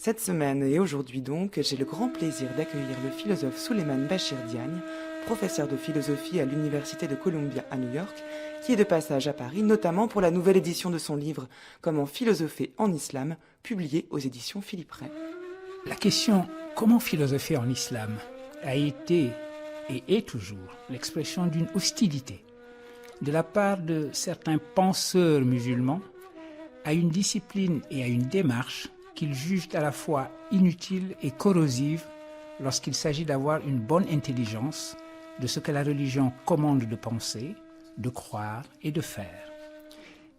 Cette semaine et aujourd'hui donc, j'ai le grand plaisir d'accueillir le philosophe Souleymane Bachir Diagne, professeur de philosophie à l'Université de Columbia à New York, qui est de passage à Paris, notamment pour la nouvelle édition de son livre « Comment philosopher en islam », publié aux éditions Philippe Ray. La question « Comment philosopher en islam ?» a été et est toujours l'expression d'une hostilité de la part de certains penseurs musulmans à une discipline et à une démarche qu'ils jugent à la fois inutiles et corrosives lorsqu'il s'agit d'avoir une bonne intelligence de ce que la religion commande de penser, de croire et de faire.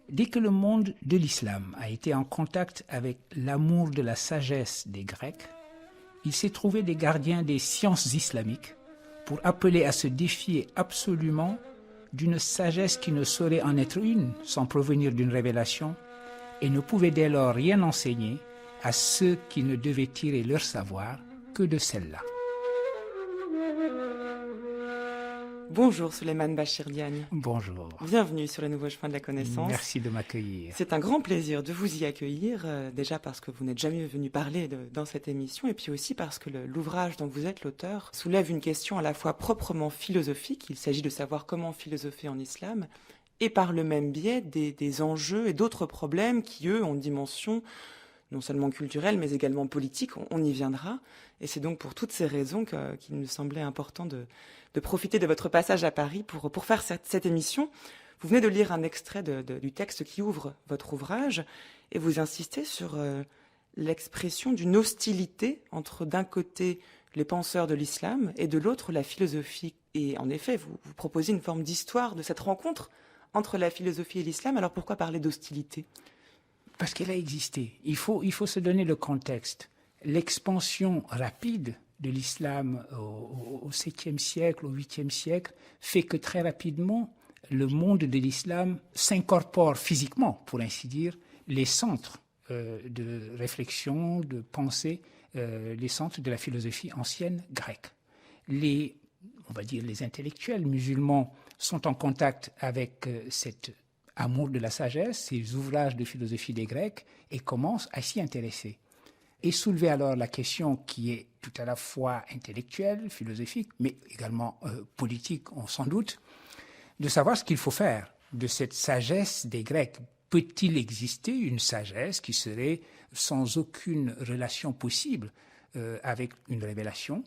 Dès que le monde de l'islam a été en contact avec l'amour de la sagesse des Grecs, il s'est trouvé des gardiens des sciences islamiques pour appeler à se défier absolument d'une sagesse qui ne saurait en être une sans provenir d'une révélation et ne pouvait dès lors rien enseigner à ceux qui ne devaient tirer leur savoir que de celle-là. Bonjour Souleymane Bachir Diagne. Bonjour. Bienvenue sur les nouveaux chemins de la connaissance. Merci de m'accueillir. C'est un grand plaisir de vous y accueillir, déjà parce que vous n'êtes jamais venu parler dans cette émission, et puis aussi parce que l'ouvrage dont vous êtes l'auteur soulève une question à la fois proprement philosophique, il s'agit de savoir comment philosopher en islam, et par le même biais des enjeux et d'autres problèmes qui, eux, ont une dimension non seulement culturelle, mais également politique, on y viendra. Et c'est donc pour toutes ces raisons qu'il me semblait important de profiter de votre passage à Paris pour faire cette émission. Vous venez de lire un extrait du texte qui ouvre votre ouvrage, et vous insistez sur l'expression d'une hostilité entre d'un côté les penseurs de l'islam et de l'autre la philosophie. Et en effet, vous proposez une forme d'histoire de cette rencontre entre la philosophie et l'islam. Alors pourquoi parler d'hostilité ? Parce qu'elle a existé. Il faut se donner le contexte. L'expansion rapide de l'islam au 7e siècle, au 8e siècle, fait que très rapidement, le monde de l'islam s'incorpore physiquement, pour ainsi dire, les centres de réflexion, de pensée, les centres de la philosophie ancienne grecque. On va dire les intellectuels musulmans sont en contact avec cet amour de la sagesse, ces ouvrages de philosophie des Grecs, et commencent à s'y intéresser. Et soulever alors la question qui est tout à la fois intellectuelle, philosophique, mais également politique, sans doute, de savoir ce qu'il faut faire de cette sagesse des Grecs. Peut-il exister une sagesse qui serait sans aucune relation possible avec une révélation?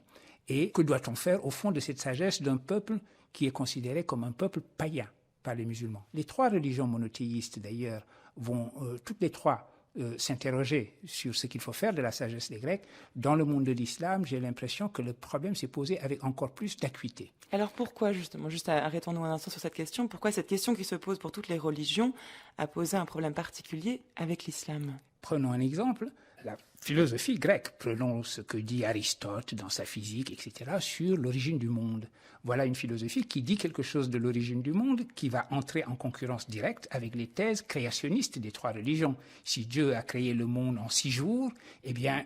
Et que doit-on faire au fond de cette sagesse d'un peuple qui est considéré comme un peuple païen par les musulmans? Les trois religions monothéistes, d'ailleurs, vont toutes les trois s'interroger sur ce qu'il faut faire de la sagesse des Grecs. Dans le monde de l'islam, j'ai l'impression que le problème s'est posé avec encore plus d'acuité. Alors pourquoi justement, juste arrêtons-nous un instant sur cette question, pourquoi cette question qui se pose pour toutes les religions a posé un problème particulier avec l'islam ? Prenons un exemple, la philosophie grecque, prenons ce que dit Aristote dans sa physique, etc., sur l'origine du monde. Voilà une philosophie qui dit quelque chose de l'origine du monde, qui va entrer en concurrence directe avec les thèses créationnistes des trois religions. Si Dieu a créé le monde en 6 jours, eh bien,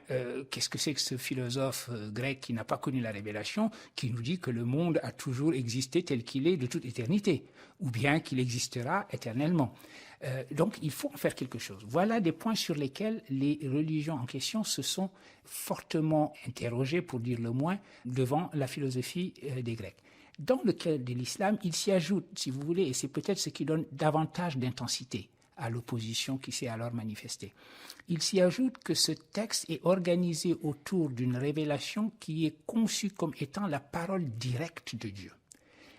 qu'est-ce que c'est que ce philosophe grec qui n'a pas connu la révélation, qui nous dit que le monde a toujours existé tel qu'il est de toute éternité, ou bien qu'il existera éternellement. Donc, il faut en faire quelque chose. Voilà des points sur lesquels les religions en question se sont fortement interrogées, pour dire le moins, devant la philosophie des Grecs. Dans le cas de l'islam, il s'y ajoute, si vous voulez, et c'est peut-être ce qui donne davantage d'intensité à l'opposition qui s'est alors manifestée. Il s'y ajoute que ce texte est organisé autour d'une révélation qui est conçue comme étant la parole directe de Dieu.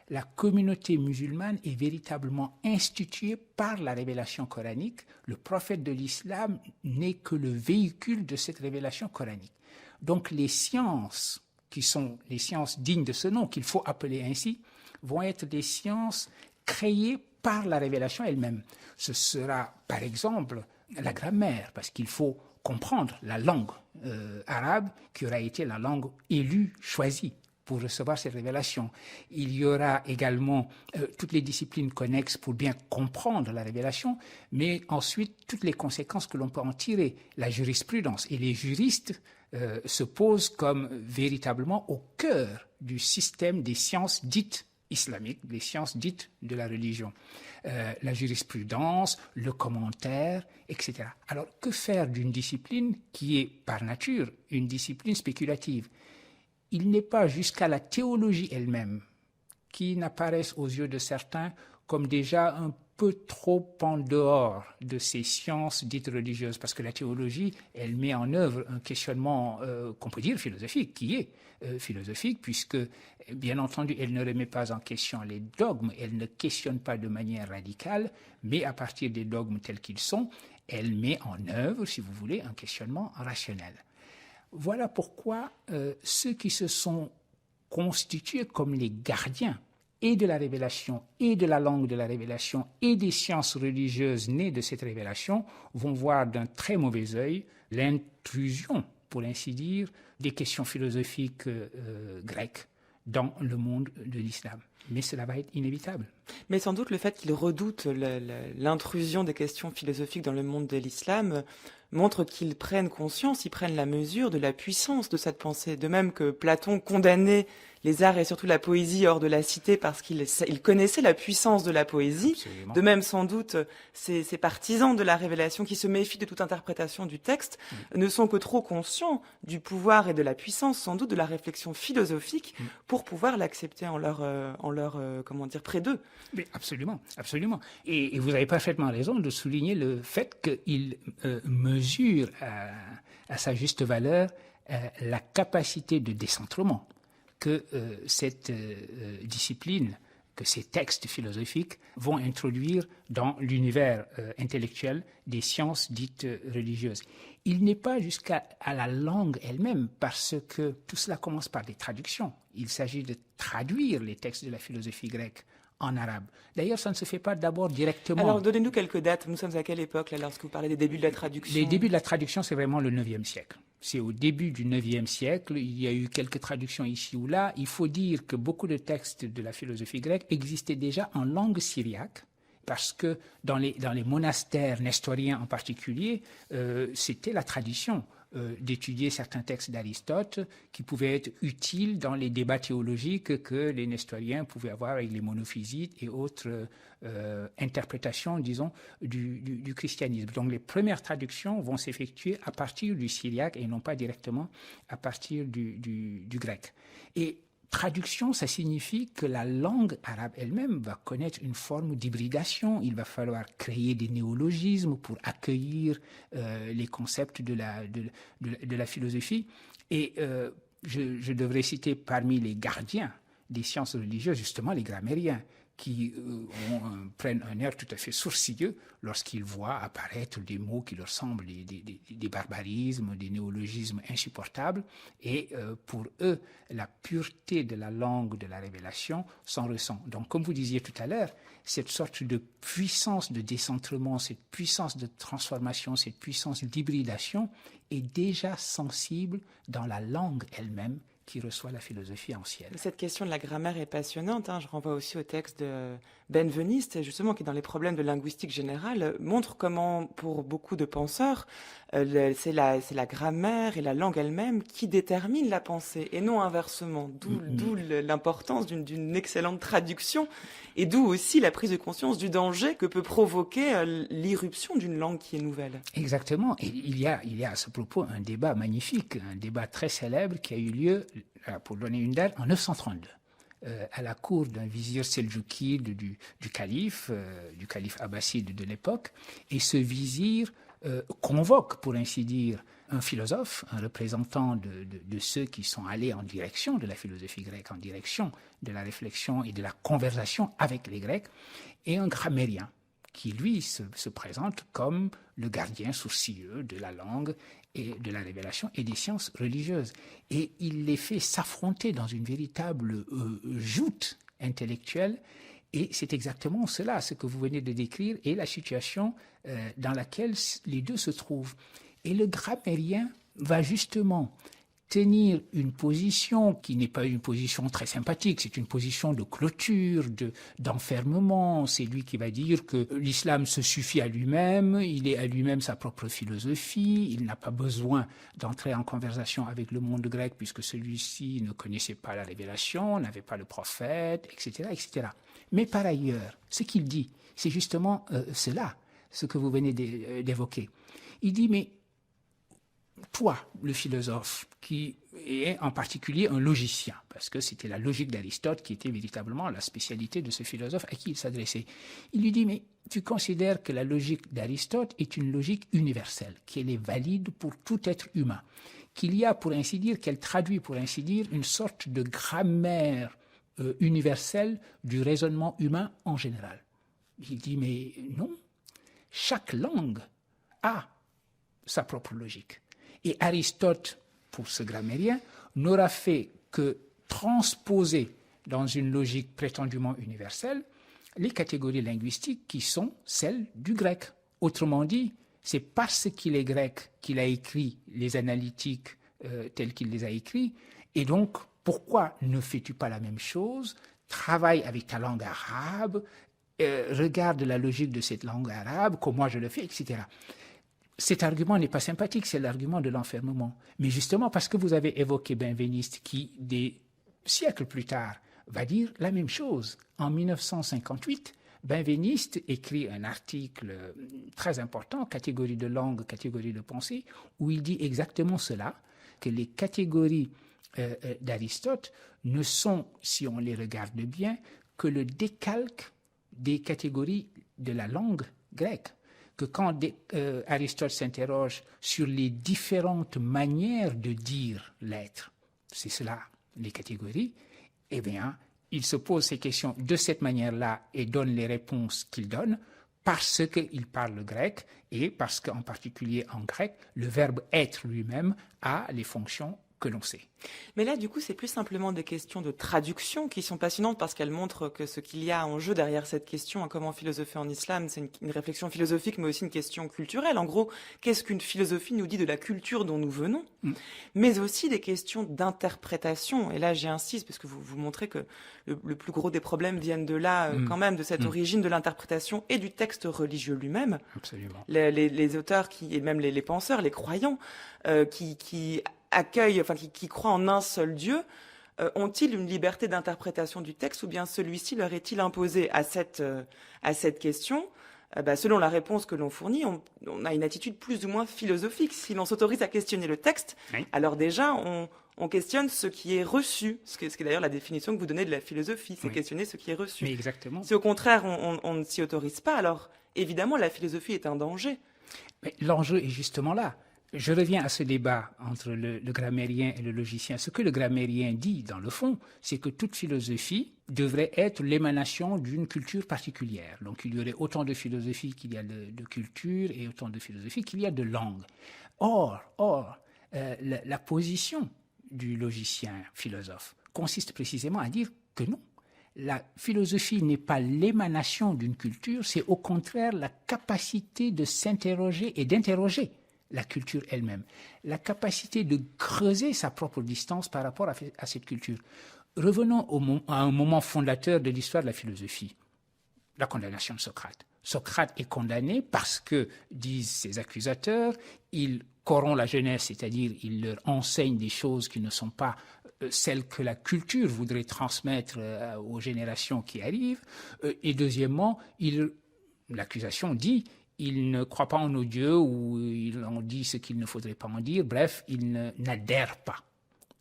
La communauté musulmane est véritablement instituée par la révélation coranique. Le prophète de l'islam n'est que le véhicule de cette révélation coranique. Donc les sciences, qui sont les sciences dignes de ce nom, qu'il faut appeler ainsi, vont être des sciences créées par la révélation elle-même. Ce sera, par exemple, la grammaire, parce qu'il faut comprendre la langue arabe qui aura été la langue élue, choisie pour recevoir cette révélation. Il y aura également toutes les disciplines connexes pour bien comprendre la révélation, mais ensuite toutes les conséquences que l'on peut en tirer, la jurisprudence. Et les juristes se posent comme véritablement au cœur du système des sciences dites islamiques, les sciences dites de la religion, la jurisprudence, le commentaire, etc. Alors, que faire d'une discipline qui est par nature une discipline spéculative? Il n'est pas jusqu'à la théologie elle-même qui n'apparaissent aux yeux de certains comme déjà un peu trop en dehors de ces sciences dites religieuses, parce que la théologie, elle met en œuvre un questionnement qu'on peut dire philosophique, qui est philosophique, puisque, bien entendu, elle ne remet pas en question les dogmes, elle ne questionne pas de manière radicale, mais à partir des dogmes tels qu'ils sont, elle met en œuvre, si vous voulez, un questionnement rationnel. Voilà pourquoi ceux qui se sont constitués comme les gardiens et de la révélation, et de la langue de la révélation, et des sciences religieuses nées de cette révélation, vont voir d'un très mauvais œil l'intrusion, pour ainsi dire, des questions philosophiques grecques dans le monde de l'islam. Mais cela va être inévitable. Mais sans doute le fait qu'ils redoutent l'intrusion des questions philosophiques dans le monde de l'islam montre qu'ils prennent conscience, ils prennent la mesure de la puissance de cette pensée. De même que Platon condamnait les arts et surtout la poésie hors de la cité parce qu'il connaissait la puissance de la poésie. Absolument. De même, sans doute, ces partisans de la révélation qui se méfient de toute interprétation du texte ne sont que trop conscients du pouvoir et de la puissance, sans doute, de la réflexion philosophique pour pouvoir l'accepter en leur comment dire, près d'eux. Mais absolument, absolument. Et vous avez parfaitement raison de souligner le fait qu'il mesure à sa juste valeur la capacité de décentrement que cette discipline, que ces textes philosophiques vont introduire dans l'univers intellectuel des sciences dites religieuses. Il n'est pas jusqu'à la langue elle-même, parce que tout cela commence par des traductions. Il s'agit de traduire les textes de la philosophie grecque en arabe. D'ailleurs, ça ne se fait pas d'abord directement. Alors, donnez-nous quelques dates. Nous sommes à quelle époque, là, lorsque vous parlez des débuts de la traduction? Les débuts de la traduction, c'est vraiment le IXe siècle. C'est au début du IXe siècle. Il y a eu quelques traductions ici ou là. Il faut dire que beaucoup de textes de la philosophie grecque existaient déjà en langue syriaque, parce que dans les monastères nestoriens en particulier, c'était la tradition d'étudier certains textes d'Aristote qui pouvaient être utiles dans les débats théologiques que les nestoriens pouvaient avoir avec les monophysites et autres interprétations, disons, du christianisme. Donc les premières traductions vont s'effectuer à partir du syriaque et non pas directement à partir du grec. Et traduction, ça signifie que la langue arabe elle-même va connaître une forme d'hybridation. Il va falloir créer des néologismes pour accueillir les concepts de la philosophie. Et je devrais citer parmi les gardiens des sciences religieuses, justement, les grammairiens, qui prennent un air tout à fait sourcilleux lorsqu'ils voient apparaître des mots qui leur semblent des barbarismes, des néologismes insupportables. Et pour eux, la pureté de la langue de la révélation s'en ressent. Donc, comme vous disiez tout à l'heure, cette sorte de puissance de décentrement, cette puissance de transformation, cette puissance d'hybridation est déjà sensible dans la langue elle-même, qui reçoit la philosophie ancienne. Cette question de la grammaire est passionnante. Je renvoie aussi au texte de Benveniste, justement, qui, dans les problèmes de linguistique générale, montre comment, pour beaucoup de penseurs, c'est la grammaire et la langue elle-même qui déterminent la pensée, et non inversement. D'où l'importance d'une excellente traduction, et d'où aussi la prise de conscience du danger que peut provoquer l'irruption d'une langue qui est nouvelle. Exactement. Et il y a à ce propos un débat magnifique, un débat très célèbre qui a eu lieu, pour donner une date, en 932. À la cour d'un vizir seldjoukide du calife abbasside de l'époque. Et ce vizir convoque, pour ainsi dire, un philosophe, un représentant de ceux qui sont allés en direction de la philosophie grecque, en direction de la réflexion et de la conversation avec les Grecs, et un grammairien qui, lui, se présente comme le gardien sourcilleux de la langue et de la révélation et des sciences religieuses. Et il les fait s'affronter dans une véritable joute intellectuelle. Et c'est exactement cela, ce que vous venez de décrire, et la situation dans laquelle les deux se trouvent. Et le grammairien va justement tenir une position qui n'est pas une position très sympathique, c'est une position de clôture, d'enfermement. C'est lui qui va dire que l'islam se suffit à lui-même, il est à lui-même sa propre philosophie, il n'a pas besoin d'entrer en conversation avec le monde grec puisque celui-ci ne connaissait pas la révélation, n'avait pas le prophète, etc., etc. Mais par ailleurs, ce qu'il dit, c'est justement cela, ce que vous venez d'évoquer. Il dit, mais toi, le philosophe, qui est en particulier un logicien, parce que c'était la logique d'Aristote qui était véritablement la spécialité de ce philosophe à qui il s'adressait. Il lui dit, mais tu considères que la logique d'Aristote est une logique universelle, qu'elle est valide pour tout être humain, qu'il y a, pour ainsi dire, qu'elle traduit, pour ainsi dire, une sorte de grammaire universelle du raisonnement humain en général. Il dit, mais non, chaque langue a sa propre logique. Et Aristote, pour ce grammairien, n'aura fait que transposer dans une logique prétendument universelle les catégories linguistiques qui sont celles du grec. Autrement dit, c'est parce qu'il est grec qu'il a écrit les analytiques tels qu'il les a écrits. Et donc, pourquoi ne fais-tu pas la même chose? Travaille avec ta langue arabe, regarde la logique de cette langue arabe, comme moi je le fais, etc. Cet argument n'est pas sympathique, c'est l'argument de l'enfermement. Mais justement, parce que vous avez évoqué Benveniste, qui, des siècles plus tard, va dire la même chose. En 1958, Benveniste écrit un article très important, catégorie de langue, catégorie de pensée, où il dit exactement cela, que les catégories d'Aristote ne sont, si on les regarde bien, que le décalque des catégories de la langue grecque. Que quand Aristote s'interroge sur les différentes manières de dire l'être, c'est cela, les catégories, eh bien, il se pose ces questions de cette manière-là et donne les réponses qu'il donne parce qu'il parle grec et parce qu'en particulier en grec, le verbe être lui-même a les fonctions que l'on sait. Mais là, du coup, c'est plus simplement des questions de traduction qui sont passionnantes parce qu'elles montrent que ce qu'il y a en jeu derrière cette question, comment philosopher en islam, c'est une réflexion philosophique, mais aussi une question culturelle. En gros, qu'est-ce qu'une philosophie nous dit de la culture dont nous venons, mais aussi des questions d'interprétation. Et là, j'y insiste parce que vous montrez que le plus gros des problèmes viennent de là, quand même, de cette origine de l'interprétation et du texte religieux lui-même. Absolument. Les auteurs et même les penseurs, les croyants, qui accueillent, enfin qui croient en un seul Dieu, ont-ils une liberté d'interprétation du texte ou bien celui-ci leur est-il imposé à cette question? Selon la réponse que l'on fournit, on a une attitude plus ou moins philosophique. Si l'on s'autorise à questionner le texte, oui, alors déjà on questionne ce qui est reçu, ce qui est d'ailleurs la définition que vous donnez de la philosophie, c'est oui, questionner ce qui est reçu. Mais exactement. Si au contraire on ne s'y autorise pas, alors évidemment la philosophie est un danger. Mais l'enjeu est justement là. Je reviens à ce débat entre le grammairien et le logicien. Ce que le grammairien dit, dans le fond, c'est que toute philosophie devrait être l'émanation d'une culture particulière. Donc il y aurait autant de philosophie qu'il y a de culture et autant de philosophie qu'il y a de langue. Or, la position du logicien philosophe consiste précisément à dire que non. La philosophie n'est pas l'émanation d'une culture, c'est au contraire la capacité de s'interroger et d'interroger la culture elle-même, la capacité de creuser sa propre distance par rapport à cette culture. Revenons à un moment fondateur de l'histoire de la philosophie, la condamnation de Socrate. Socrate est condamné parce que, disent ses accusateurs, il corrompt la jeunesse, c'est-à-dire il leur enseigne des choses qui ne sont pas celles que la culture voudrait transmettre aux générations qui arrivent. Et deuxièmement, l'accusation dit il ne croit pas en nos dieux ou il en dit ce qu'il ne faudrait pas en dire. Bref, il n'adhère pas.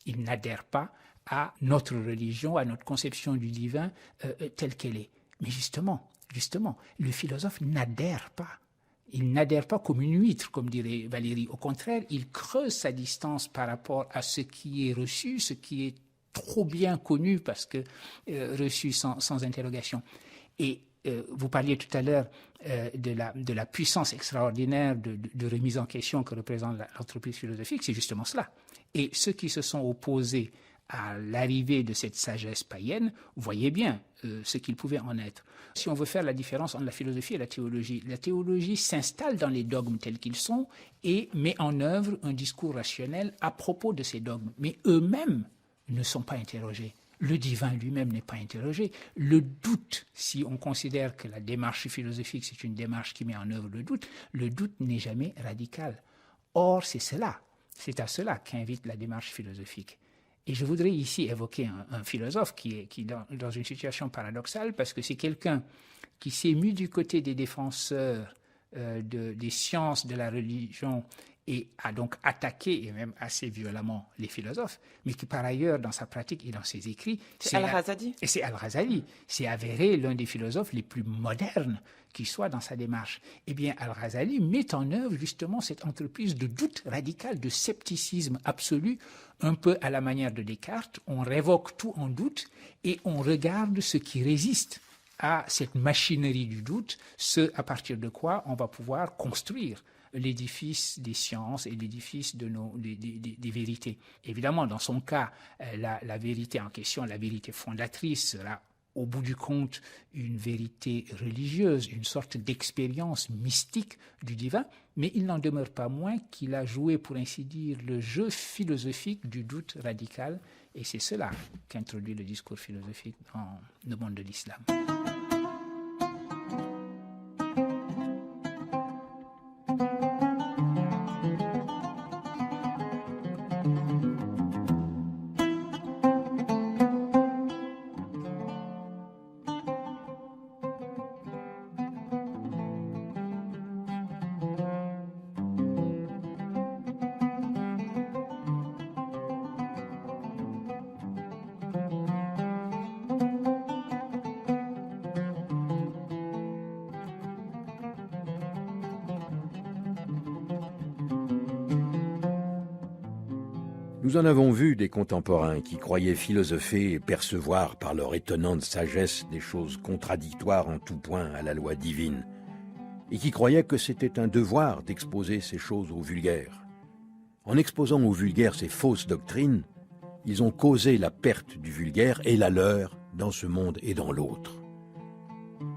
Il n'adhère pas à notre religion, à notre conception du divin telle qu'elle est. Mais justement, le philosophe n'adhère pas. Il n'adhère pas comme une huître, comme dirait Valérie. Au contraire, il creuse sa distance par rapport à ce qui est reçu, ce qui est trop bien connu parce que reçu sans interrogation. Et vous parliez tout à l'heure de la puissance extraordinaire de remise en question que représente l'entreprise philosophique, c'est justement cela. Et ceux qui se sont opposés à l'arrivée de cette sagesse païenne, voyait bien ce qu'il pouvait en être. Si on veut faire la différence entre la philosophie et la théologie s'installe dans les dogmes tels qu'ils sont et met en œuvre un discours rationnel à propos de ces dogmes. Mais eux-mêmes ne sont pas interrogés. Le divin lui-même n'est pas interrogé. Le doute, si on considère que la démarche philosophique, c'est une démarche qui met en œuvre le doute n'est jamais radical. Or, c'est à cela qu'invite la démarche philosophique. Et je voudrais ici évoquer un philosophe qui est dans une situation paradoxale, parce que c'est quelqu'un qui s'est mis du côté des défenseurs des sciences, de la religion, et a donc attaqué, et même assez violemment, les philosophes, mais qui par ailleurs, dans sa pratique et dans ses écrits... C'est Al-Razali. Et c'est Al-Razali. C'est avéré l'un des philosophes les plus modernes qui soit dans sa démarche. Eh bien, Al-Razali met en œuvre justement cette entreprise de doute radical, de scepticisme absolu, un peu à la manière de Descartes. On révoque tout en doute et on regarde ce qui résiste à cette machinerie du doute, ce à partir de quoi on va pouvoir construire l'édifice des sciences et l'édifice des vérités. Évidemment, dans son cas, la vérité en question, la vérité fondatrice sera au bout du compte une vérité religieuse, une sorte d'expérience mystique du divin, mais il n'en demeure pas moins qu'il a joué, pour ainsi dire, le jeu philosophique du doute radical, et c'est cela qu'introduit le discours philosophique dans le monde de l'islam. Nous en avons vu des contemporains qui croyaient philosopher et percevoir par leur étonnante sagesse des choses contradictoires en tout point à la loi divine, et qui croyaient que c'était un devoir d'exposer ces choses au vulgaire. En exposant au vulgaire ces fausses doctrines, ils ont causé la perte du vulgaire et la leur dans ce monde et dans l'autre.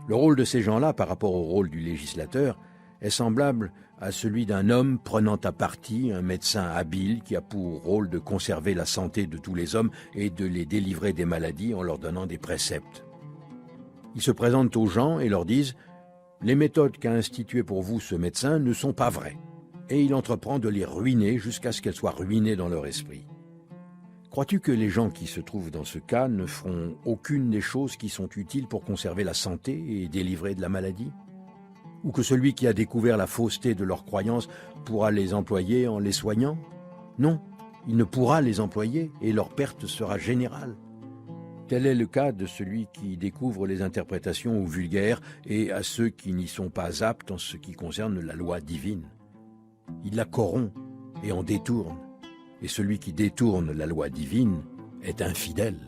Le rôle de ces gens-là par rapport au rôle du législateur est semblable à celui d'un homme prenant à partie un médecin habile qui a pour rôle de conserver la santé de tous les hommes et de les délivrer des maladies en leur donnant des préceptes. Ils se présentent aux gens et leur disent « Les méthodes qu'a instituées pour vous ce médecin ne sont pas vraies » et il entreprend de les ruiner jusqu'à ce qu'elles soient ruinées dans leur esprit. Crois-tu que les gens qui se trouvent dans ce cas ne feront aucune des choses qui sont utiles pour conserver la santé et délivrer de la maladie ? Ou que celui qui a découvert la fausseté de leurs croyances pourra les employer en les soignant? Non, il ne pourra les employer et leur perte sera générale. Tel est le cas de celui qui découvre les interprétations aux vulgaires et à ceux qui n'y sont pas aptes en ce qui concerne la loi divine. Il la corrompt et en détourne, et celui qui détourne la loi divine est infidèle.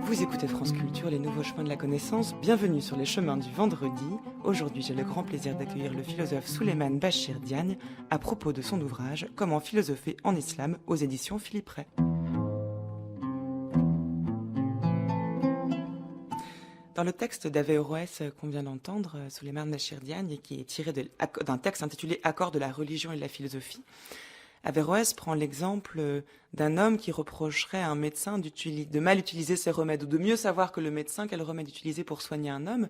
Vous écoutez France Culture, les nouveaux chemins de la connaissance. Bienvenue sur les chemins du vendredi. Aujourd'hui, j'ai le grand plaisir d'accueillir le philosophe Souleymane Bachir Diagne à propos de son ouvrage « Comment philosopher en islam » aux éditions Philippe Ray. Dans le texte d'Averroès qu'on vient d'entendre, Souleymane Bachir Diagne, qui est tiré d'un texte intitulé « Accord de la religion et de la philosophie », Averroès prend l'exemple d'un homme qui reprocherait à un médecin de mal utiliser ses remèdes, ou de mieux savoir que le médecin quel remède utiliser pour soigner un homme.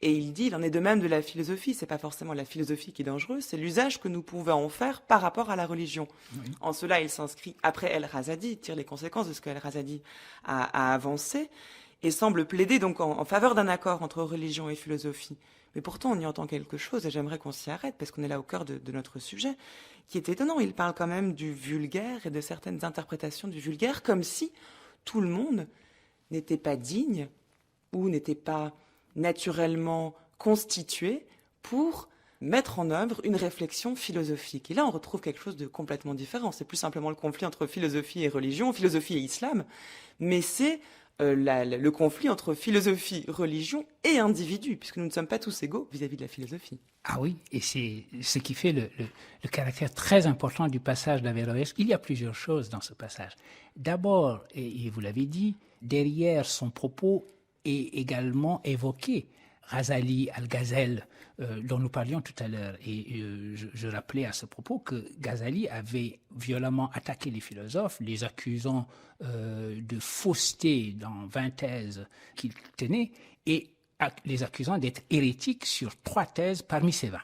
Et il dit, il en est de même de la philosophie. C'est pas forcément la philosophie qui est dangereuse, c'est l'usage que nous pouvons en faire par rapport à la religion. Oui. En cela, il s'inscrit après Al-Razali, il tire les conséquences de ce que Al-Razali a avancé, et semble plaider donc en faveur d'un accord entre religion et philosophie. Mais pourtant, on y entend quelque chose, et j'aimerais qu'on s'y arrête, parce qu'on est là au cœur de notre sujet, qui est étonnant. Il parle quand même du vulgaire et de certaines interprétations du vulgaire, comme si tout le monde n'était pas digne ou n'était pas naturellement constitué pour mettre en œuvre une réflexion philosophique. Et là, on retrouve quelque chose de complètement différent. C'est plus simplement le conflit entre philosophie et religion, philosophie et islam, mais c'est le conflit entre philosophie, religion et individu, puisque nous ne sommes pas tous égaux vis-à-vis de la philosophie. Ah oui, et c'est ce qui fait le caractère très important du passage d'Averroès. Il y a plusieurs choses dans ce passage. D'abord, et vous l'avez dit, derrière son propos est également évoqué Ghazali, Al-Ghazal, dont nous parlions tout à l'heure. Et je rappelais à ce propos que Ghazali avait violemment attaqué les philosophes, les accusant de fausseté dans 20 thèses qu'il tenait, et les accusant d'être hérétiques sur 3 thèses parmi ces 20.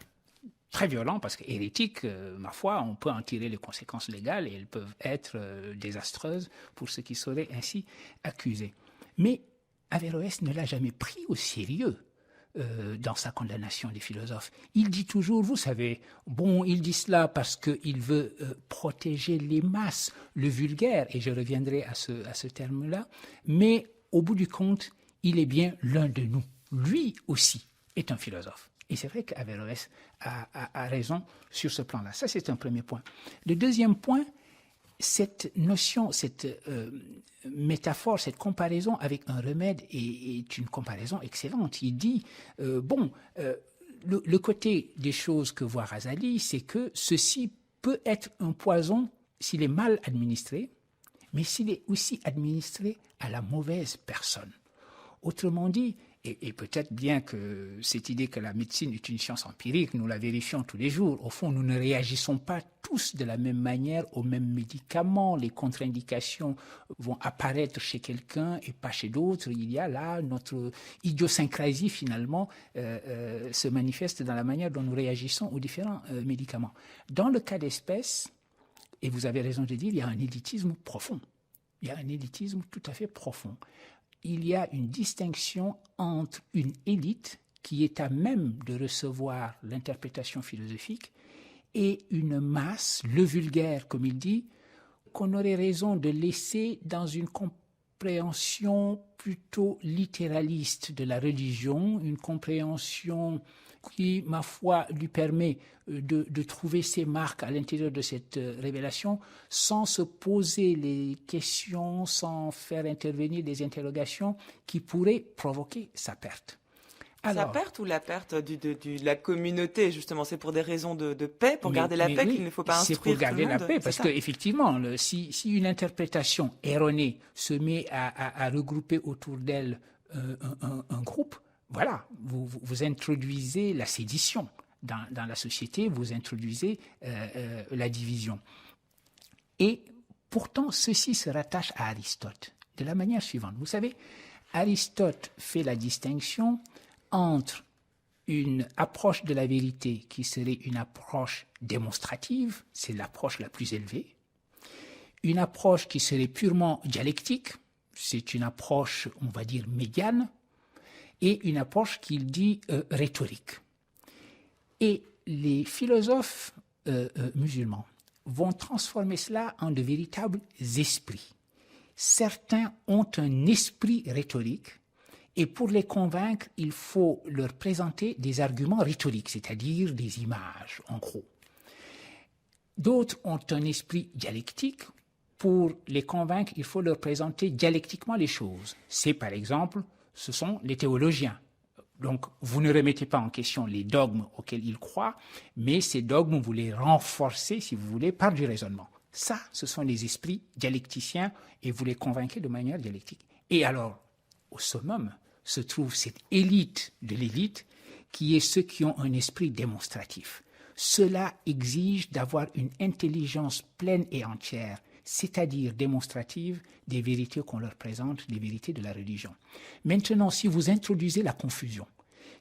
Très violent, parce que hérétique, ma foi, on peut en tirer les conséquences légales et elles peuvent être désastreuses pour ceux qui seraient ainsi accusés. Mais Averroès ne l'a jamais pris au sérieux dans sa condamnation des philosophes. Il dit toujours, vous savez, bon, il dit cela parce qu'il veut protéger les masses, le vulgaire, et je reviendrai à ce terme-là, mais au bout du compte, il est bien l'un de nous. Lui aussi est un philosophe. Et c'est vrai qu'Averroès a raison sur ce plan-là. Ça, c'est un premier point. Le deuxième point, cette notion, cette métaphore, cette comparaison avec un remède est une comparaison excellente. Il dit, le côté des choses que voit Ghazali, c'est que ceci peut être un poison s'il est mal administré, mais s'il est aussi administré à la mauvaise personne. Autrement dit, et peut-être bien que cette idée que la médecine est une science empirique, nous la vérifions tous les jours. Au fond, nous ne réagissons pas tous de la même manière aux mêmes médicaments. Les contre-indications vont apparaître chez quelqu'un et pas chez d'autres. Il y a là notre idiosyncrasie, finalement, se manifeste dans la manière dont nous réagissons aux différents médicaments. Dans le cas d'espèce, et vous avez raison de dire, il y a un élitisme profond. Il y a un élitisme tout à fait profond. Il y a une distinction entre une élite qui est à même de recevoir l'interprétation philosophique et une masse, le vulgaire, comme il dit, qu'on aurait raison de laisser dans une compréhension plutôt littéraliste de la religion, une compréhension qui, ma foi, lui permet de trouver ses marques à l'intérieur de cette révélation sans se poser les questions, sans faire intervenir des interrogations qui pourraient provoquer sa perte. Alors, sa perte ou la perte de la communauté, justement, c'est pour des raisons de paix, pour garder la paix, qu'il ne faut pas instruire tout le monde. C'est pour garder la paix, parce qu'effectivement, si une interprétation erronée se met à regrouper autour d'elle un groupe, voilà, vous introduisez la sédition dans la société, vous introduisez la division. Et pourtant, ceci se rattache à Aristote de la manière suivante. Vous savez, Aristote fait la distinction entre une approche de la vérité qui serait une approche démonstrative, c'est l'approche la plus élevée, une approche qui serait purement dialectique, c'est une approche, on va dire, médiane, et une approche qu'il dit rhétorique. Et les philosophes musulmans vont transformer cela en de véritables esprits. Certains ont un esprit rhétorique, et pour les convaincre, il faut leur présenter des arguments rhétoriques, c'est-à-dire des images, en gros. D'autres ont un esprit dialectique. Pour les convaincre, il faut leur présenter dialectiquement les choses. C'est, par exemple, ce sont les théologiens. Donc, vous ne remettez pas en question les dogmes auxquels ils croient, mais ces dogmes, vous les renforcez, si vous voulez, par du raisonnement. Ça, ce sont les esprits dialecticiens, et vous les convainquez de manière dialectique. Et alors, au summum, se trouve cette élite de l'élite, qui est ceux qui ont un esprit démonstratif. Cela exige d'avoir une intelligence pleine et entière, c'est-à-dire démonstrative des vérités qu'on leur présente, des vérités de la religion. Maintenant, si vous introduisez la confusion,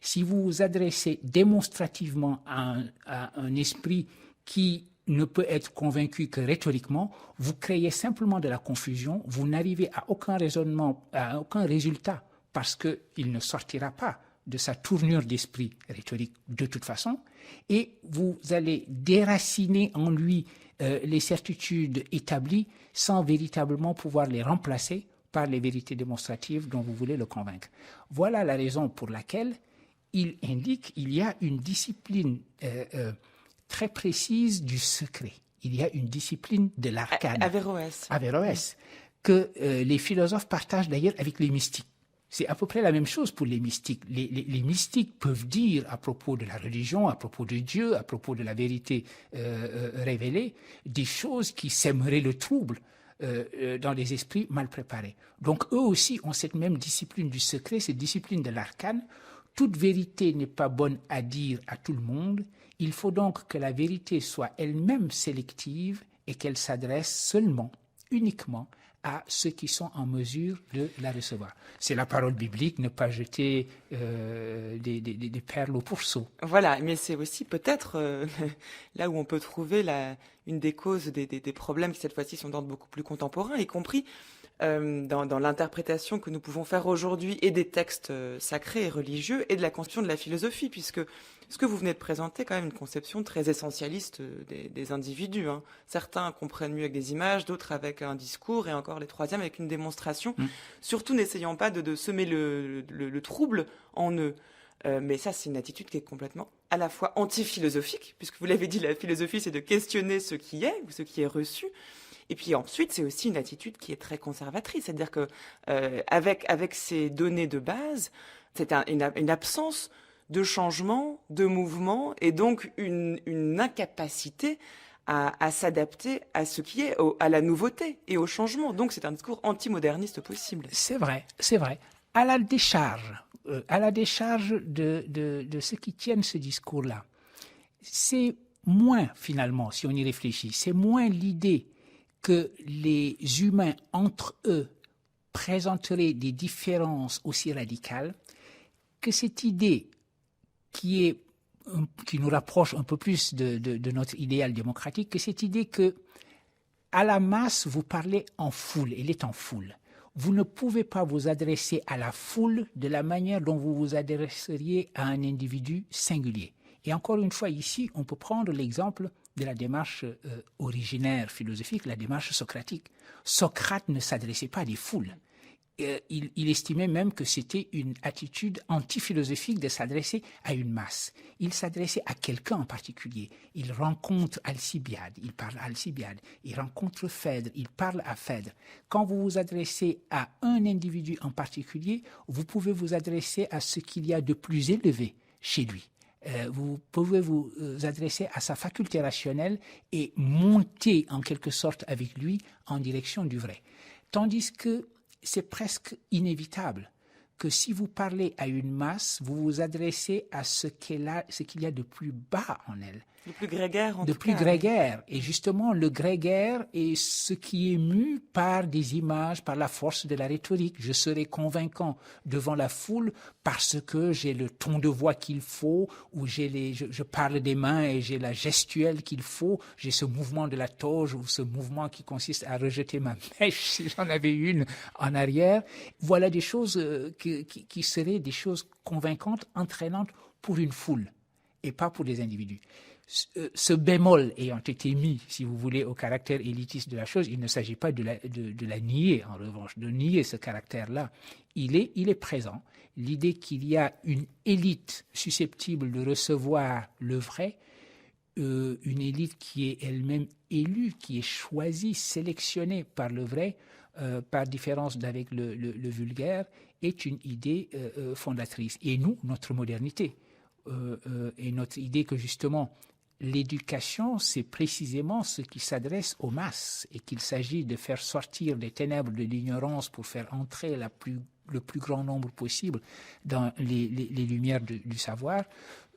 si vous vous adressez démonstrativement à un esprit qui ne peut être convaincu que rhétoriquement, vous créez simplement de la confusion, vous n'arrivez à aucun raisonnement, à aucun résultat, parce qu'il ne sortira pas de sa tournure d'esprit rhétorique de toute façon, et vous allez déraciner en lui les certitudes établies sans véritablement pouvoir les remplacer par les vérités démonstratives dont vous voulez le convaincre. Voilà la raison pour laquelle il indique qu'il y a une discipline très précise du secret. Il y a une discipline de l'arcane. Averroès. Averroès. que les philosophes partagent d'ailleurs avec les mystiques. C'est à peu près la même chose pour les mystiques. Les mystiques peuvent dire à propos de la religion, à propos de Dieu, à propos de la vérité révélée, des choses qui sèmeraient le trouble dans les esprits mal préparés. Donc eux aussi ont cette même discipline du secret, cette discipline de l'arcane. Toute vérité n'est pas bonne à dire à tout le monde. Il faut donc que la vérité soit elle-même sélective et qu'elle s'adresse seulement, uniquement, à ceux qui sont en mesure de la recevoir. C'est la parole biblique, ne pas jeter des perles au pourceau. Voilà, mais c'est aussi peut-être là où on peut trouver une des causes des problèmes qui cette fois-ci sont d'ordre beaucoup plus contemporain, y compris dans l'interprétation que nous pouvons faire aujourd'hui et des textes sacrés et religieux et de la conception de la philosophie, puisque ce que vous venez de présenter est quand même une conception très essentialiste des individus. Hein. Certains comprennent mieux avec des images, d'autres avec un discours, et encore les troisièmes avec une démonstration, surtout n'essayant pas de semer le trouble en eux. Mais ça, c'est une attitude qui est complètement à la fois anti-philosophique, puisque vous l'avez dit, la philosophie, c'est de questionner ce qui est, ou ce qui est reçu. Et puis ensuite, c'est aussi une attitude qui est très conservatrice, c'est-à-dire que avec ces données de base, c'est une absence de changement, de mouvement, et donc une incapacité à s'adapter à ce qui est, à la nouveauté et au changement. Donc c'est un discours anti-moderniste possible. C'est vrai, c'est vrai. À la décharge de ceux qui tiennent ce discours-là, c'est moins, finalement, si on y réfléchit, c'est moins l'idée que les humains entre eux présenteraient des différences aussi radicales que cette idée qui nous rapproche un peu plus de notre idéal démocratique, que cette idée que à la masse, vous parlez en foule, elle est en foule. Vous ne pouvez pas vous adresser à la foule de la manière dont vous vous adresseriez à un individu singulier. Et encore une fois, ici, on peut prendre l'exemple de la démarche originaire philosophique, la démarche socratique. Socrate ne s'adressait pas à des foules. Il estimait même que c'était une attitude anti-philosophique de s'adresser à une masse. Il s'adressait à quelqu'un en particulier. Il rencontre Alcibiade, il parle à Alcibiade. Il rencontre Phèdre, il parle à Phèdre. Quand vous vous adressez à un individu en particulier, vous pouvez vous adresser à ce qu'il y a de plus élevé chez lui. Vous pouvez vous adresser à sa faculté rationnelle et monter en quelque sorte avec lui en direction du vrai. Tandis que c'est presque inévitable que si vous parlez à une masse, vous vous adressez à ce qu'il y a de plus bas en elle. De plus grégaire, en tout cas. De plus grégaire. Et justement, le grégaire est ce qui est mu par des images, par la force de la rhétorique. Je serai convaincant devant la foule parce que j'ai le ton de voix qu'il faut, ou je parle des mains et j'ai la gestuelle qu'il faut, j'ai ce mouvement de la toge ou ce mouvement qui consiste à rejeter ma mèche si j'en avais une en arrière. Voilà des choses qui seraient des choses convaincantes, entraînantes pour une foule et pas pour des individus. Ce bémol ayant été mis, si vous voulez, au caractère élitiste de la chose, il ne s'agit pas de la nier, en revanche, de nier ce caractère-là. Il est présent. L'idée qu'il y a une élite susceptible de recevoir le vrai, une élite qui est elle-même élue, qui est choisie, sélectionnée par le vrai, par différence d'avec le vulgaire, est une idée fondatrice. Et nous, notre modernité, et notre idée que justement, l'éducation, c'est précisément ce qui s'adresse aux masses et qu'il s'agit de faire sortir des ténèbres de l'ignorance pour faire entrer le plus grand nombre possible dans les lumières du savoir.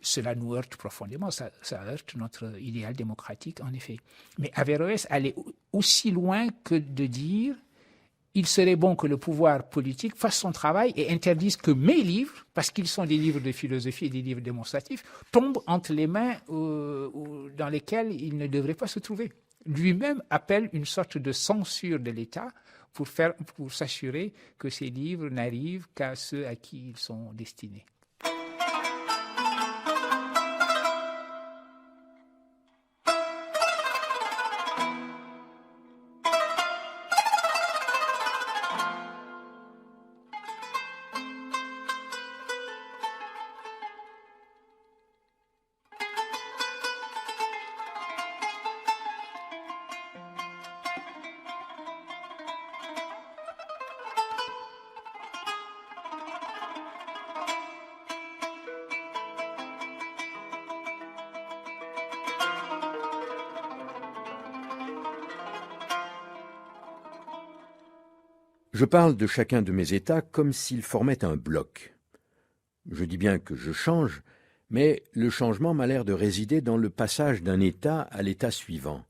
Cela nous heurte profondément, ça heurte notre idéal démocratique, en effet. Mais Averroès allait aussi loin que de dire il serait bon que le pouvoir politique fasse son travail et interdise que mes livres, parce qu'ils sont des livres de philosophie et des livres démonstratifs, tombent entre les mains dans lesquelles ils ne devraient pas se trouver. Lui-même appelle une sorte de censure de l'État pour s'assurer que ces livres n'arrivent qu'à ceux à qui ils sont destinés. Je parle de chacun de mes états comme s'ils formaient un bloc. Je dis bien que je change, mais le changement m'a l'air de résider dans le passage d'un état à l'état suivant.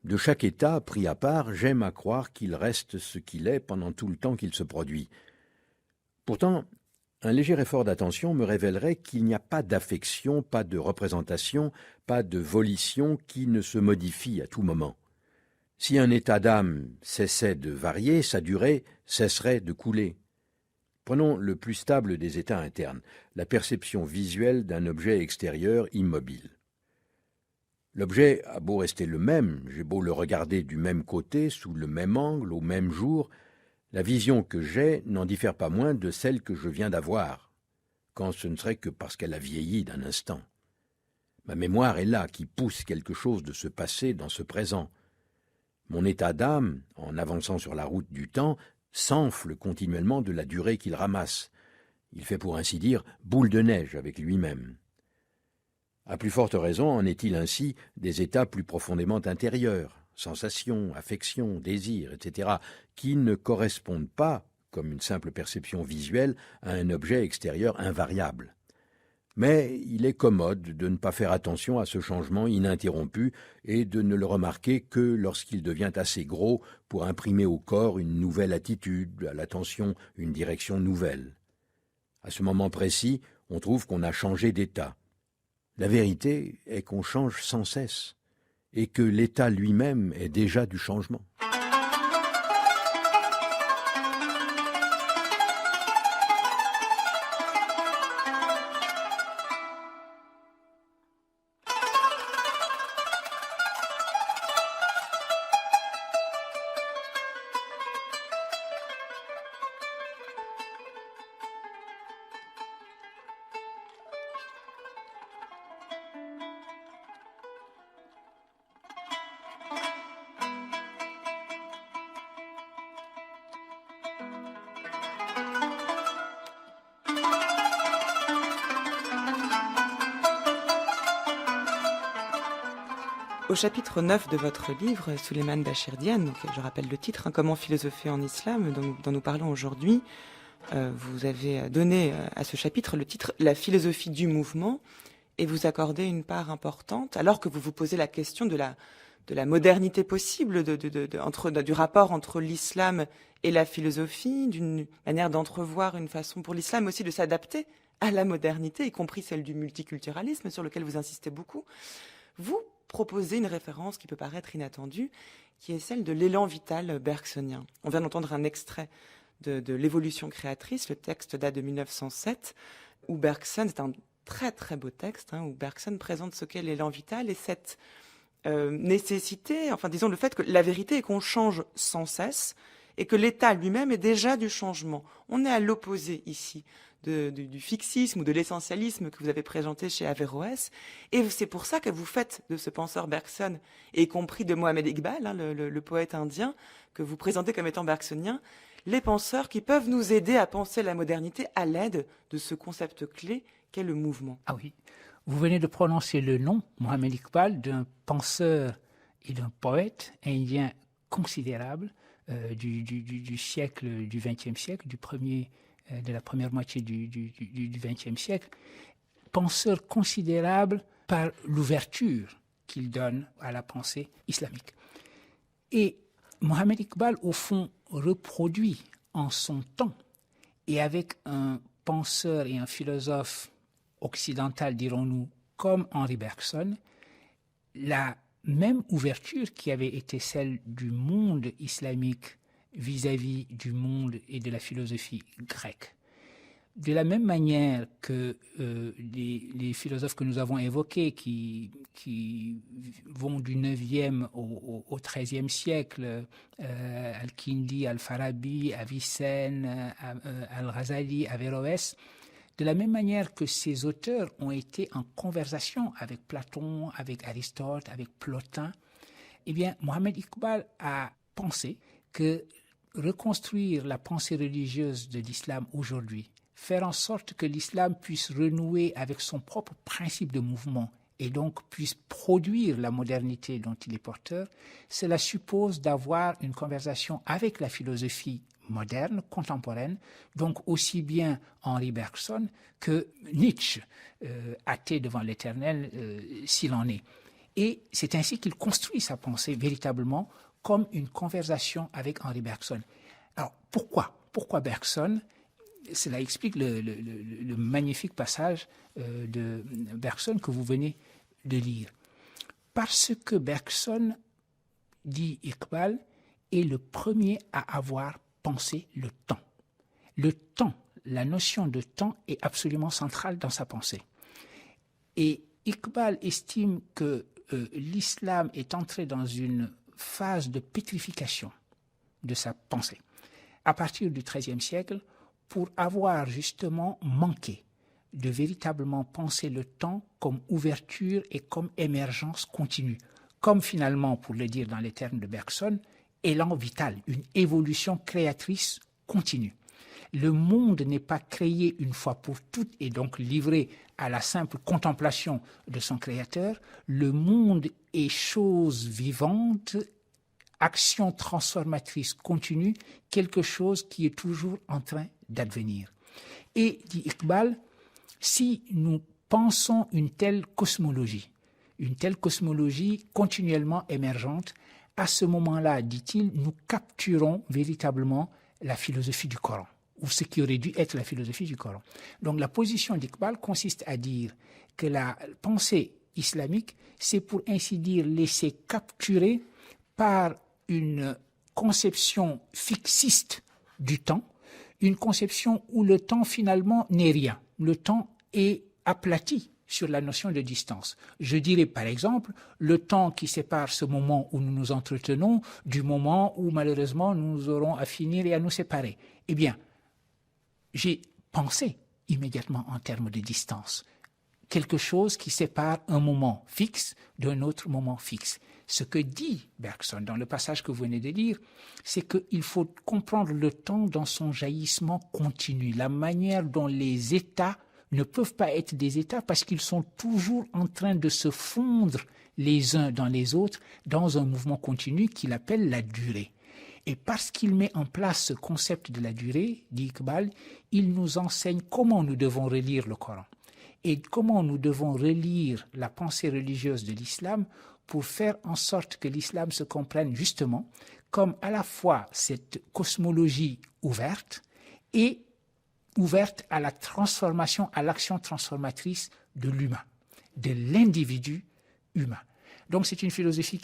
De chaque état, pris à part, j'aime à croire qu'il reste ce qu'il est pendant tout le temps qu'il se produit. Pourtant, un léger effort d'attention me révélerait qu'il n'y a pas d'affection, pas de représentation, pas de volition qui ne se modifie à tout moment. Si un état d'âme cessait de varier, sa durée cesserait de couler. Prenons le plus stable des états internes, la perception visuelle d'un objet extérieur immobile. L'objet a beau rester le même, j'ai beau le regarder du même côté, sous le même angle, au même jour, la vision que j'ai n'en diffère pas moins de celle que je viens d'avoir, quand ce ne serait que parce qu'elle a vieilli d'un instant. Ma mémoire est là, qui pousse quelque chose de ce passé dans ce présent. Mon état d'âme, en avançant sur la route du temps, s'enfle continuellement de la durée qu'il ramasse. Il fait pour ainsi dire boule de neige avec lui-même. À plus forte raison en est-il ainsi des états plus profondément intérieurs, sensations, affections, désirs, etc., qui ne correspondent pas, comme une simple perception visuelle, à un objet extérieur invariable. Mais il est commode de ne pas faire attention à ce changement ininterrompu et de ne le remarquer que lorsqu'il devient assez gros pour imprimer au corps une nouvelle attitude, à l'attention une direction nouvelle. À ce moment précis, on trouve qu'on a changé d'état. La vérité est qu'on change sans cesse et que l'état lui-même est déjà du changement. Au chapitre 9 de votre livre, Souleymane Bachir Diagne, donc je rappelle le titre, Comment philosopher en islam, dont nous parlons aujourd'hui, vous avez donné à ce chapitre le titre La philosophie du mouvement, et vous accordez une part importante, alors que vous vous posez la question de la modernité possible, du rapport entre l'islam et la philosophie, d'une manière d'entrevoir une façon pour l'islam aussi de s'adapter à la modernité, y compris celle du multiculturalisme, sur lequel vous insistez beaucoup. Vous proposez une référence qui peut paraître inattendue, qui est celle de l'élan vital bergsonien. On vient d'entendre un extrait de l'évolution créatrice, le texte date de 1907, où Bergson, c'est un très très beau texte, où Bergson présente ce qu'est l'élan vital et cette nécessité, enfin disons le fait que la vérité est qu'on change sans cesse et que l'état lui-même est déjà du changement. On est à l'opposé ici du fixisme ou de l'essentialisme que vous avez présenté chez Averroès. Et c'est pour ça que vous faites de ce penseur Bergson, y compris de Mohamed Iqbal, le poète indien, que vous présentez comme étant bergsonien, les penseurs qui peuvent nous aider à penser la modernité à l'aide de ce concept clé qu'est le mouvement. Ah oui, vous venez de prononcer le nom, Mohamed Iqbal, d'un penseur et d'un poète indien considérable du siècle, du XXe siècle, de la première moitié du XXe siècle, penseur considérable par l'ouverture qu'il donne à la pensée islamique. Et Mohamed Iqbal, au fond, reproduit en son temps, et avec un penseur et un philosophe occidental, dirons-nous, comme Henri Bergson, la même ouverture qui avait été celle du monde islamique vis-à-vis du monde et de la philosophie grecque. De la même manière que les philosophes que nous avons évoqués, qui vont du 9e au 13e siècle, Al-Kindi, Al-Farabi, Avicenne, Al-Ghazali, Averroès, de la même manière que ces auteurs ont été en conversation avec Platon, avec Aristote, avec Plotin, eh bien, Mohamed Iqbal a pensé que reconstruire la pensée religieuse de l'islam aujourd'hui, faire en sorte que l'islam puisse renouer avec son propre principe de mouvement et donc puisse produire la modernité dont il est porteur, cela suppose d'avoir une conversation avec la philosophie moderne, contemporaine, donc aussi bien Henri Bergson que Nietzsche, athée devant l'éternel s'il en est. Et c'est ainsi qu'il construit sa pensée véritablement comme une conversation avec Henri Bergson. Alors pourquoi Bergson? Cela explique le magnifique passage de Bergson que vous venez de lire. Parce que Bergson, dit Iqbal, est le premier à avoir pensé le temps. Le temps, la notion de temps est absolument centrale dans sa pensée. Et Iqbal estime que l'islam est entré dans une phase de pétrification de sa pensée. À partir du XIIIe siècle, pour avoir justement manqué de véritablement penser le temps comme ouverture et comme émergence continue, comme finalement, pour le dire dans les termes de Bergson, élan vital, une évolution créatrice continue. Le monde n'est pas créé une fois pour toutes et donc livré à la simple contemplation de son créateur. Le monde est chose vivante, action transformatrice continue, quelque chose qui est toujours en train d'advenir. Et, dit Iqbal, si nous pensons une telle cosmologie continuellement émergente, à ce moment-là, dit-il, nous capturons véritablement la philosophie du Coran, ou ce qui aurait dû être la philosophie du Coran. Donc la position d'Iqbal consiste à dire que la pensée islamique, c'est pour ainsi dire laisser capturer par une conception fixiste du temps, une conception où le temps finalement n'est rien. Le temps est aplati sur la notion de distance. Je dirais par exemple le temps qui sépare ce moment où nous nous entretenons du moment où malheureusement nous aurons à finir et à nous séparer. Eh bien, j'ai pensé immédiatement en termes de distance. Quelque chose qui sépare un moment fixe d'un autre moment fixe. Ce que dit Bergson dans le passage que vous venez de lire, c'est qu'il faut comprendre le temps dans son jaillissement continu, la manière dont les états ne peuvent pas être des états parce qu'ils sont toujours en train de se fondre les uns dans les autres dans un mouvement continu qu'il appelle la durée. Et parce qu'il met en place ce concept de la durée, dit Iqbal, il nous enseigne comment nous devons relire le Coran et comment nous devons relire la pensée religieuse de l'islam pour faire en sorte que l'islam se comprenne justement comme à la fois cette cosmologie ouverte et ouverte à la transformation, à l'action transformatrice de l'humain, de l'individu humain. Donc c'est une philosophie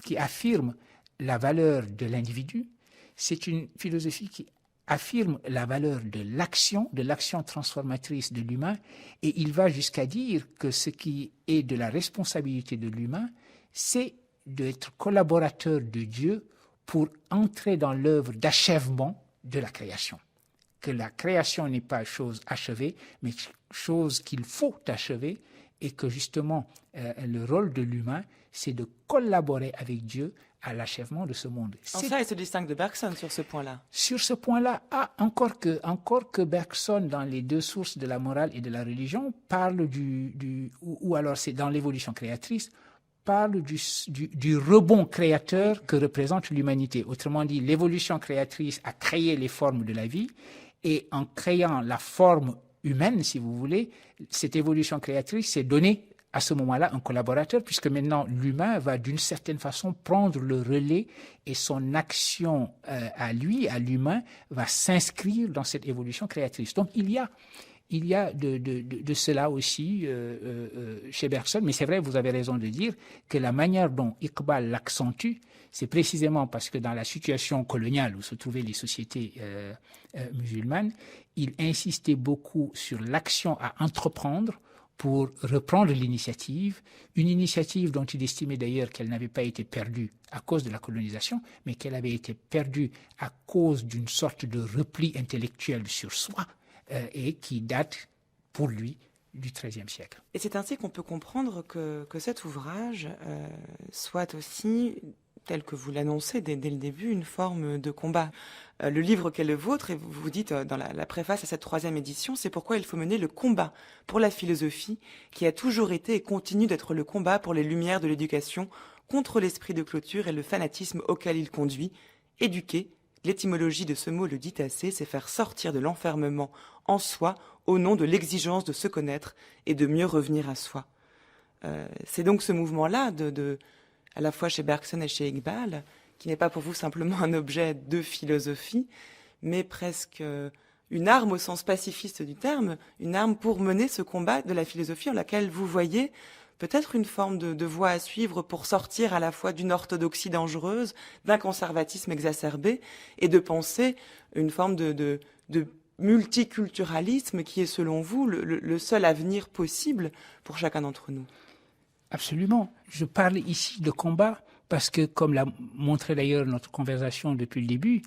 qui affirme la valeur de l'individu, c'est une philosophie qui affirme la valeur de l'action transformatrice de l'humain, et il va jusqu'à dire que ce qui est de la responsabilité de l'humain, c'est d'être collaborateur de Dieu pour entrer dans l'œuvre d'achèvement de la création. Que la création n'est pas chose achevée, mais chose qu'il faut achever, et que justement le rôle de l'humain, c'est de collaborer avec Dieu à l'achèvement de ce monde. En ça, il se distingue de Bergson sur ce point-là. Sur ce point-là, encore que Bergson, dans les deux sources de la morale et de la religion, parle ou alors c'est dans l'évolution créatrice, parle du rebond créateur que représente l'humanité. Autrement dit, l'évolution créatrice a créé les formes de la vie, et en créant la forme humaine, si vous voulez, cette évolution créatrice s'est donnée à ce moment-là un collaborateur, puisque maintenant l'humain va d'une certaine façon prendre le relais et son action à l'humain, va s'inscrire dans cette évolution créatrice. Donc il y a de cela aussi chez Bergson, mais c'est vrai, vous avez raison de dire que la manière dont Iqbal l'accentue, c'est précisément parce que dans la situation coloniale où se trouvaient les sociétés musulmanes, il insistait beaucoup sur l'action à entreprendre pour reprendre l'initiative, une initiative dont il estimait d'ailleurs qu'elle n'avait pas été perdue à cause de la colonisation, mais qu'elle avait été perdue à cause d'une sorte de repli intellectuel sur soi, et qui date pour lui du XIIIe siècle. Et c'est ainsi qu'on peut comprendre que cet ouvrage soit aussi tel que vous l'annoncez dès le début, une forme de combat. Le livre qu'est le vôtre, et vous dites dans la préface à cette 3e édition, c'est pourquoi il faut mener le combat pour la philosophie, qui a toujours été et continue d'être le combat pour les lumières de l'éducation, contre l'esprit de clôture et le fanatisme auquel il conduit. Éduquer, l'étymologie de ce mot le dit assez, c'est faire sortir de l'enfermement en soi au nom de l'exigence de se connaître et de mieux revenir à soi. C'est donc ce mouvement-là, à la fois chez Bergson et chez Iqbal, qui n'est pas pour vous simplement un objet de philosophie, mais presque une arme au sens pacifiste du terme, une arme pour mener ce combat de la philosophie en laquelle vous voyez peut-être une forme de voie à suivre pour sortir à la fois d'une orthodoxie dangereuse, d'un conservatisme exacerbé, et de penser une forme de multiculturalisme qui est, selon vous, le seul avenir possible pour chacun d'entre nous. Absolument. Je parle ici de combat parce que, comme l'a montré d'ailleurs notre conversation depuis le début,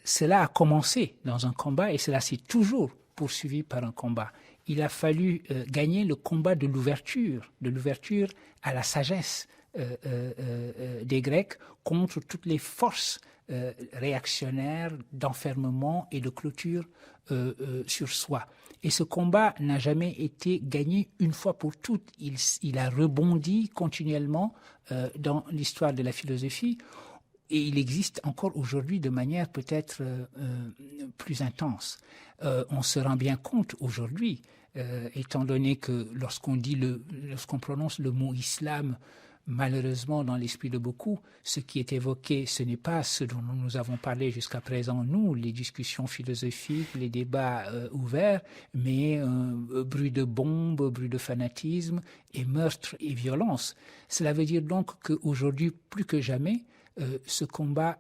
cela a commencé dans un combat et cela s'est toujours poursuivi par un combat. Il a fallu gagner le combat de l'ouverture à la sagesse des Grecs contre toutes les forces réactionnaires d'enfermement et de clôture sur soi. Et ce combat n'a jamais été gagné une fois pour toutes. Il a rebondi continuellement dans l'histoire de la philosophie et il existe encore aujourd'hui de manière peut-être plus intense. On se rend bien compte aujourd'hui, étant donné que lorsqu'on prononce le mot islam, malheureusement, dans l'esprit de beaucoup, ce qui est évoqué, ce n'est pas ce dont nous avons parlé jusqu'à présent, nous, les discussions philosophiques, les débats ouverts, mais bruit de bombes, bruit de fanatisme et meurtre et violence. Cela veut dire donc qu'aujourd'hui, plus que jamais, ce combat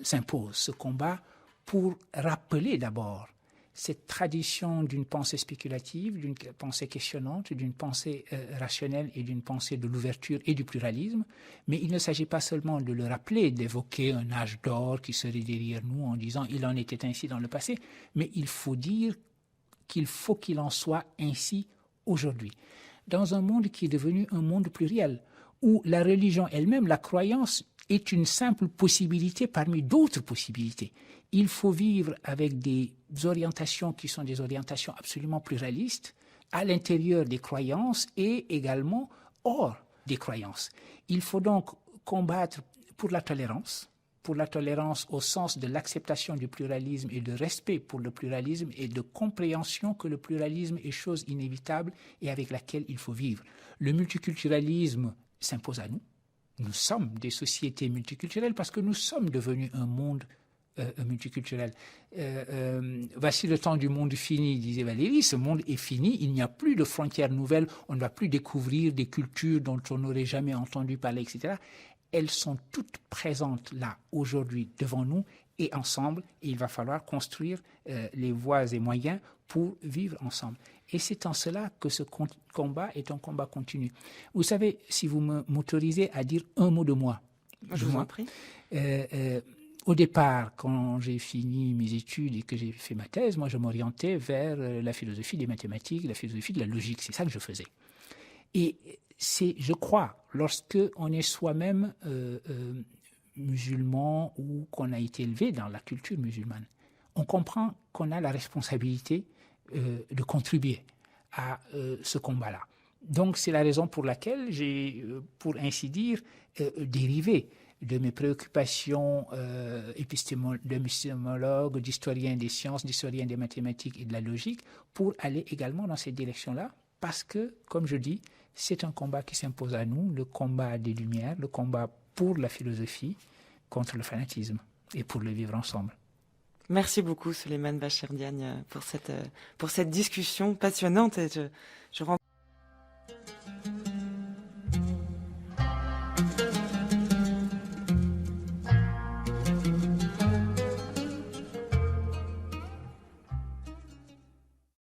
s'impose, ce combat pour rappeler d'abord cette tradition d'une pensée spéculative, d'une pensée questionnante, d'une pensée rationnelle et d'une pensée de l'ouverture et du pluralisme. Mais il ne s'agit pas seulement de le rappeler, d'évoquer un âge d'or qui serait derrière nous en disant « il en était ainsi dans le passé », mais il faut dire qu'il faut qu'il en soit ainsi aujourd'hui. Dans un monde qui est devenu un monde pluriel, où la religion elle-même, la croyance, est une simple possibilité parmi d'autres possibilités. Il faut vivre avec des orientations qui sont des orientations absolument pluralistes à l'intérieur des croyances et également hors des croyances. Il faut donc combattre pour la tolérance au sens de l'acceptation du pluralisme et de respect pour le pluralisme et de compréhension que le pluralisme est chose inévitable et avec laquelle il faut vivre. Le multiculturalisme s'impose à nous. Nous sommes des sociétés multiculturelles parce que nous sommes devenus un monde multiculturel. Voici le temps du monde fini, disait Valérie. Ce monde est fini, il n'y a plus de frontières nouvelles, on ne va plus découvrir des cultures dont on n'aurait jamais entendu parler, etc. Elles sont toutes présentes là, aujourd'hui, devant nous, et ensemble, et il va falloir construire les voies et moyens pour vivre ensemble. Et c'est en cela que ce combat est un combat continu. Vous savez, si vous m'autorisez à dire un mot de moi. Je vous en prie. Au départ, quand j'ai fini mes études et que j'ai fait ma thèse, moi je m'orientais vers la philosophie des mathématiques, la philosophie de la logique. C'est ça que je faisais. Et c'est, je crois, lorsque on est soi-même musulman ou qu'on a été élevé dans la culture musulmane, on comprend qu'on a la responsabilité de contribuer à ce combat-là. Donc c'est la raison pour laquelle j'ai, pour ainsi dire, dérivé de mes préoccupations d'épistémologue, d'historien des sciences, d'historien des mathématiques et de la logique, pour aller également dans cette direction-là, parce que, comme je dis, c'est un combat qui s'impose à nous, le combat des Lumières, le combat pour la philosophie contre le fanatisme et pour le vivre ensemble. Merci beaucoup, Souleymane Bachir Diagne, pour cette discussion passionnante. Et je